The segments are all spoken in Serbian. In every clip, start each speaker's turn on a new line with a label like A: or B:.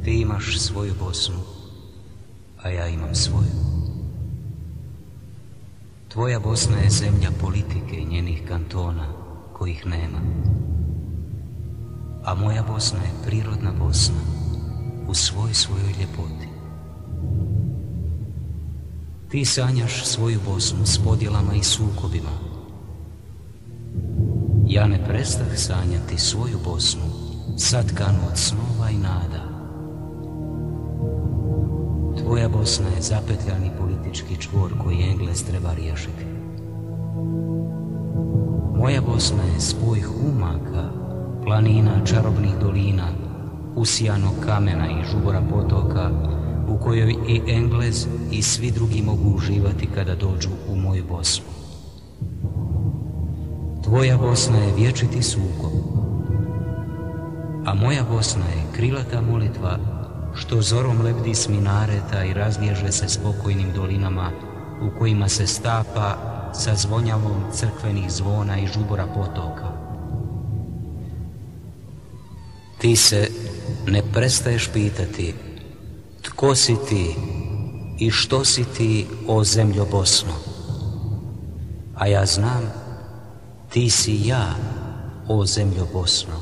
A: Ti imaš svoju Bosnu, a ja imam svoju. Tvoja Bosna je zemlja politike i njenih kantona, kojih nema. A moja Bosna je prirodna Bosna, u svojoj ljepoti. Ti sanjaš svoju Bosnu s podjelama i sukobima. Ja ne prestah sanjati svoju Bosnu, satkanu od snova i nada. Tvoja Bosna je zapetljani politički čvor koji Englez treba riješiti. Moja Bosna je spoj humaka, planina, čarobnih dolina, usijanog kamena i žubora potoka, u kojoj i Englez i svi drugi mogu uživati kada dođu u moju Bosnu. Tvoja Bosna je vječiti sukob, a moja Bosna je krilata molitva što zorom lebdi s minareta i razliježe se spokojnim dolinama u kojima se stapa sa zvonjavom crkvenih zvona i žubora potoka. Ti se ne prestaješ pitati tko si ti i što si ti, o zemljo Bosno. A ja znam, ti si ja, o zemljo Bosno.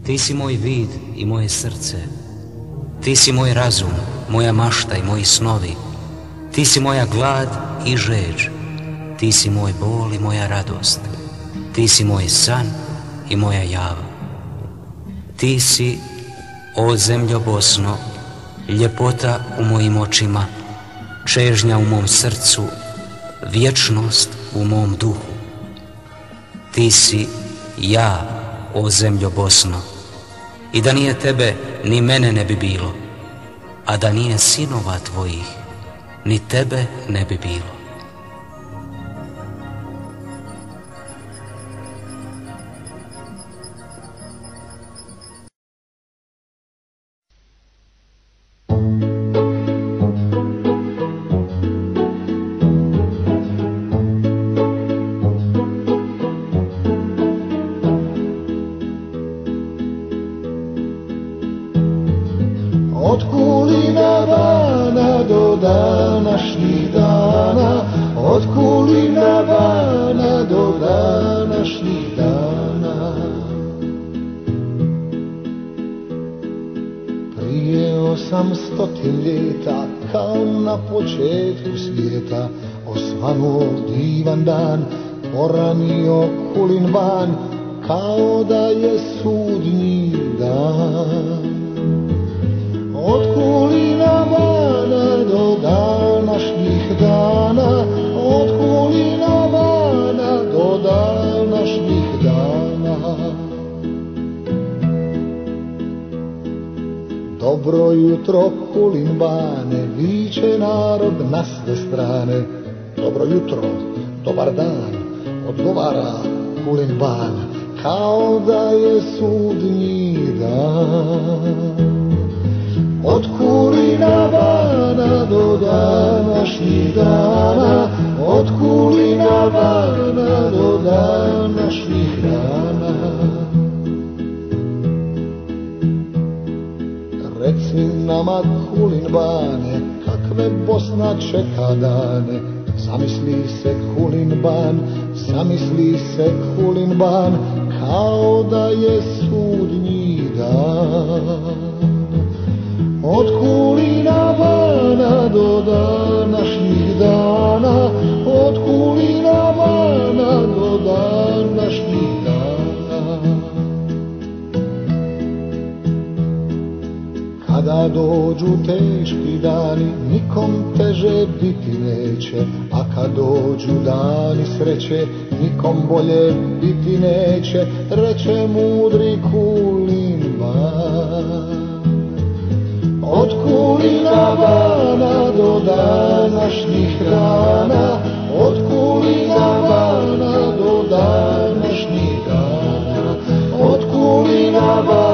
A: Ti si moj vid i moje srce. Ti si moj razum, moja mašta i moji snovi. Ti si moja glad i žeđ. Ti si moj bol i moja radost. Ti si moj san i moja java. Ti si, o zemljo Bosno, ljepota u mojim očima, čežnja u mom srcu, vječnost u mom duhu. Ti si ja, o zemljo Bosno, i da nije tebe, ni mene ne bi bilo, a da nije sinova tvojih, ni tebe ne bi bilo.
B: Od Kulina Bana do današnjih dana, od Kulina Bana do današnjih dana. Prije 800 ljeta, kao na početku svijeta, osvanuo divan dan, poranio Kulin ban, kao da je sudnji dan. Od Kulina Bana do današnjih dana, od Kulina Bana do današnjih dana. Dobro jutro Kulin Bane, viče narod na sve strane. Dobro jutro, dobar dan, odgovara Kulin Ban, kao da je sudnji dan. Od Kulina Bana do današnjih dana, od Kulina Bana do današnjih dana. Reci nama Kulin Bane, kakve Bosna čeka dane. Zamisli se Kulin Ban, zamisli se Kulin Ban, kao da je sudnji dan. Od Kulina Bana do današnjih dana, od Kulina Bana do današnjih dana. Kada dođu teški dani, nikom teže biti neće, a kad dođu dani sreće, nikom bolje biti neće, reče mudri Kulin Ban. Od Kulina Bana do današnjih dana, od Kulina Bana do današnjih dana, od Kulina Bana